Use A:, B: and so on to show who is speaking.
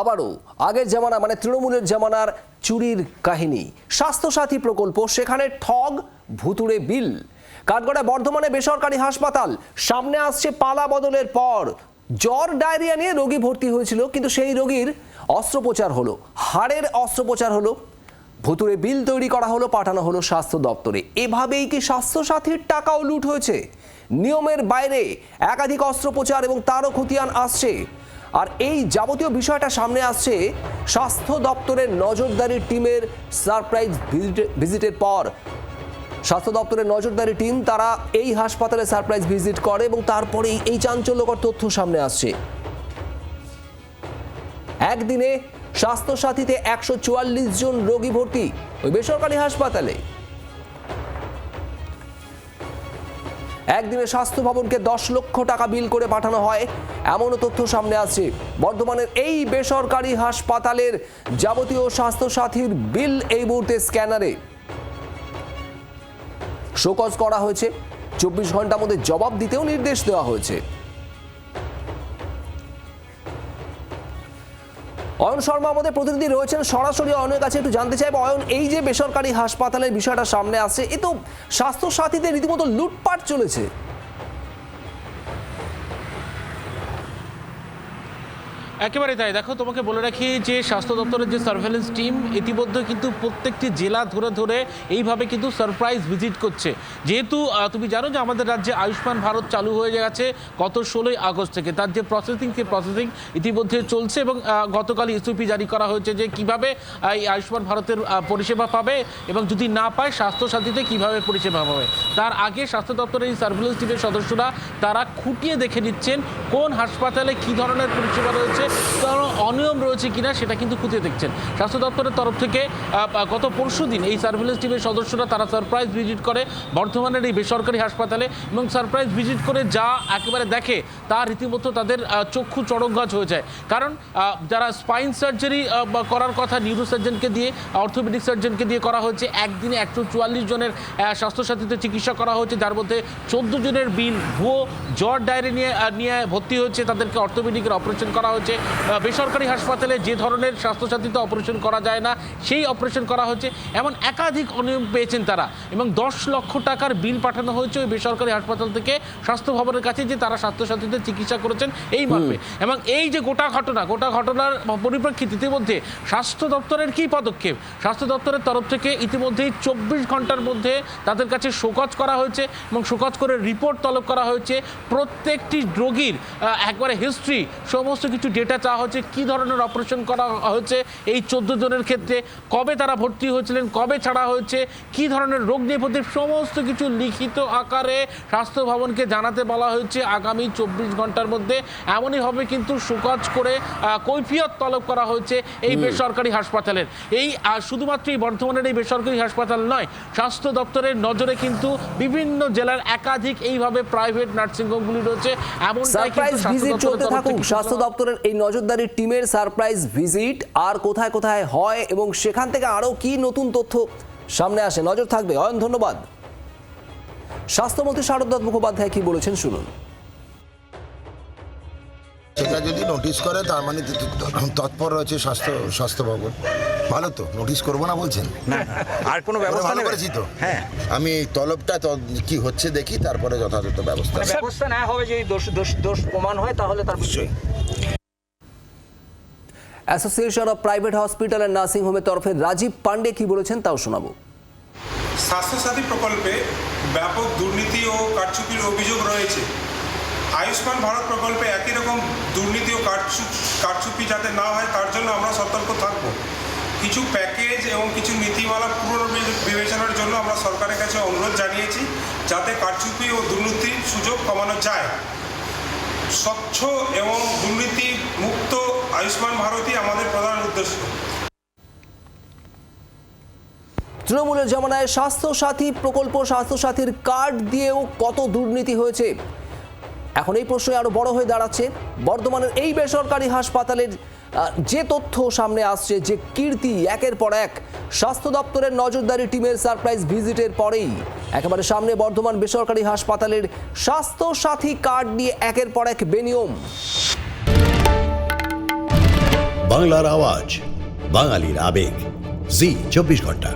A: আবারও আগের জামানা মানে তৃণমূলের জামানার চুরির কাহিনী। স্বাস্থ্যসাথী প্রকল্প, সেখানে ঠগ, ভুতুড়ে বিল। কাঠগড়ায় বর্ধমানে বেসরকারি হাসপাতাল, সামনে আসছে পালা বদলের পর। জ্বর ডায়রিয়া নিয়ে রোগী ভর্তি হয়েছিল, কিন্তু সেই রোগীর অস্ত্রোপচার হলো, হাড়ের অস্ত্রোপচার হলো, ভুতুড়ে বিল তৈরি করা হলো, পাঠানো হলো স্বাস্থ্য দপ্তরে। এভাবেই কি স্বাস্থ্যসাথীর টাকাও লুট হয়েছে? নিয়মের বাইরে একাধিক অস্ত্রোপচার এবং তারও খতিয়ান আসছে। আর এই যাবতীয় বিষয়টা সামনে আসছে স্বাস্থ্য দপ্তরের নজরদারি টিমের সারপ্রাইজ ভিজিটের পর। স্বাস্থ্য দপ্তরের নজরদারি টিম তারা এই হাসপাতালে সারপ্রাইজ ভিজিট করে এবং তারপরেই এই চাঞ্চল্যকর তথ্য সামনে আসছে। একদিনে স্বাস্থ্যসাথীতে 144 জন রোগী ভর্তি ওই বেসরকারি হাসপাতালে। একদিনে স্বাস্থ্য ভবনকে 10 লক্ষ টাকা বিল করে পাঠানো হয়, এমনও তথ্য সামনে আসছে। বর্ধমানের এই বেসরকারি হাসপাতালের যাবতীয় স্বাস্থ্যসাথীর বিল এই মুহূর্তে স্ক্যানারে শোকজ করা হয়েছে। 24 ঘন্টার মধ্যে জবাব দিতেও নির্দেশ দেওয়া হয়েছে। অয়ন শর্মা আমাদের প্রতিনিধি রয়েছেন সরাসরি অয়নের কাছে, একটু জানতে চাইবো অয়ন, এই যে বেসরকারি হাসপাতালের বিষয়টা সামনে আসছে, এ তো স্বাস্থ্যসাথীদের রীতিমতো লুটপাট চলেছে।
B: একেবারে তাই। দেখো, তোমাকে বলে রাখি যে স্বাস্থ্য দপ্তরের যে সার্ভেলেন্স টিম ইতিমধ্যে কিন্তু প্রত্যেকটি জেলা ধরে ধরে এইভাবে কিন্তু সারপ্রাইজ ভিজিট করছে। যেহেতু তুমি জানো যে আমাদের রাজ্যে আয়ুষ্মান ভারত চালু হয়ে গেছে গত 16ই আগস্ট থেকে, তার যে প্রসেসিং ইতিমধ্যে চলছে এবং গতকাল এসওপি জারি করা হয়েছে যে কিভাবে এই আয়ুষ্মান ভারতের পরিষেবা পাবে এবং যদি না পায় স্বাস্থ্যসাথীতে কিভাবে পরিষেবা পাবে। তার আগে স্বাস্থ্য দপ্তরের এই সার্ভেলেন্স টিমের সদস্যরা তারা খুঁটিয়ে দেখে নিচ্ছেন কোন হাসপাতালে কী ধরনের পরিষেবা রয়েছে, কারণ অনিয়ম রয়েছে কিনা সেটা কিন্তু খুঁজে দেখছেন। স্বাস্থ্য দপ্তরের তরফ থেকে গত পরশুদিন এই সার্ভেলেন্স টিমের সদস্যরা তারা সারপ্রাইজ ভিজিট করে বর্ধমানের এই বেসরকারি হাসপাতালে এবং সারপ্রাইজ ভিজিট করে যা একেবারে দেখে তা রীতিমতো তাদের চক্ষু চড়কগাছ হয়ে যায়। কারণ যারা স্পাইন সার্জারি করার কথা নিউরোসার্জনকে দিয়ে, অর্থোপেডিক সার্জনকে দিয়ে করা হয়েছে, একদিনে 144 জনের স্বাস্থ্যসাথীতে চিকিৎসা করা হয়েছে, যার মধ্যে 14 জনের বিল ভুয়ো। জ্বর ডায়রিয়া নিয়ে ভর্তি হয়েছে, তাদেরকে অর্থোপেডিকের অপারেশন করা হয়েছে। বেসরকারি হাসপাতালে যে ধরনের স্বাস্থ্যসাথীতে অপারেশন করা যায় না সেই অপারেশন করা হয়েছে, এমন একাধিক অনিয়ম পেয়েছেন তারা এবং 10 লক্ষ টাকার বিল পাঠানো হয়েছে ওই বেসরকারি হাসপাতাল থেকে স্বাস্থ্য ভবনের কাছে যে তারা স্বাস্থ্যসাথীতে চিকিৎসা করেছেন এই মর্মে। এবং এই যে গোটা ঘটনার পরিপ্রেক্ষিতে ইতিমধ্যে স্বাস্থ্য দপ্তরের কী পদক্ষেপ, স্বাস্থ্য দপ্তরের তরফ থেকে ইতিমধ্যেই 24 ঘন্টার মধ্যে তাদের কাছে শোকজ করা হয়েছে এবং শোকজ করে রিপোর্ট তলব করা হয়েছে। প্রত্যেকটি রোগীর একবারে হিস্ট্রি, সমস্ত কিছু ডেটা চাওয়া হচ্ছে, কী ধরনের অপারেশন করা হয়েছে এই 14 জনের ক্ষেত্রে, কবে তারা ভর্তি হয়েছিলেন, কবে ছাড়া হয়েছে, কী ধরনের রোগ নিয়ে ভর্তি, সমস্ত কিছু লিখিত আকারে স্বাস্থ্য ভবনকে জানাতে বলা হয়েছে। আগামী 24 ঘন্টার মধ্যে এমনই হবে কিন্তু শোকজ করে কৈফিয়ত তলব করা হয়েছে এই বেসরকারি হাসপাতালের। এই শুধুমাত্র এই বর্ধমানের এই বেসরকারি হাসপাতাল নয়, স্বাস্থ্য দপ্তরের নজরে কিন্তু বিভিন্ন জেলার একাধিক এইভাবে প্রাইভেট নার্সিংহোমগুলি রয়েছে। এমনটাই কিন্তু
A: স্বাস্থ্য দপ্তরের এই নজরদারি টিমের সারপ্রাইজ ভিজিট আর কোথায় কোথায় হয় এবং সেখান থেকে আরো কি নতুন তথ্য সামনে আসে, নজর থাকবে। অয়ন, ধন্যবাদ। স্বাস্থ্যমন্ত্রী শারদ মুখোপাধ্যায় কি বলেছেন শুনুন।
C: সেটা যদি নোটিশ করে তার মানে তৎপর রয়েছে স্বাস্থ্য ভবন। ভালো তো, নোটিশ করবো না বলছেন?
D: না, আর কোনো ব্যবস্থা
C: ভালো করেছি তো।
D: হ্যাঁ,
C: আমি তলবটা কি হচ্ছে দেখি, তারপরে যথাযথ ব্যবস্থা
D: না হবে। যদি দোষ প্রমাণ হয় তাহলে তার বিষয়।
A: Association of private hospital and nursing হোমের তরফে রাজীব পান্ডে কি বলেছেন তাও শোনাবো।
E: স্বাস্থ্যসাথী প্রকল্পে ব্যাপক দুর্নীতি ও কারচুপির অভিযোগ রয়েছে। আয়ুষ্মান ভারত প্রকল্পে একই রকম দুর্নীতি ও কারচুপি যাতে না হয় তার জন্য আমরা সতর্ক থাকব। কিছু প্যাকেজ এবং কিছু নীতিমালা পুনর্বিবেচনার জন্য আমরা সরকারের কাছে অনুরোধ জানিয়েছি, যাতে কারচুপি ও দুর্নীতির সুযোগ কমানো যায়। স্বচ্ছ এবং দুর্নীতি মুক্ত আয়ুষ্মান ভারতই আমাদের প্রধান উদ্দেশ্য।
A: তৃণমূলের জামানায় স্বাস্থ্যসাথী প্রকল্প, স্বাস্থ্যসাথীর কার্ড দিয়েও কত দুর্নীতি হয়েছে, এখন এই প্রশ্ন আরো বড় হয়ে দাঁড়াচ্ছে। বর্ধমানের এই বেসরকারি হাসপাতালের যে তথ্য সামনে আসছে, যে কীর্তি একের পর এক স্বাস্থ্য দপ্তরের নজরদারি টিমের সারপ্রাইজ ভিজিটের পরেই একেবারে সামনে বর্ধমান বেসরকারি হাসপাতালের স্বাস্থ্যসাথী কার্ড নিয়ে একের পর এক বেনিয়ম।
F: বাংলার আওয়াজ, বাঙালির আবেগ, জি 24 ঘন্টা।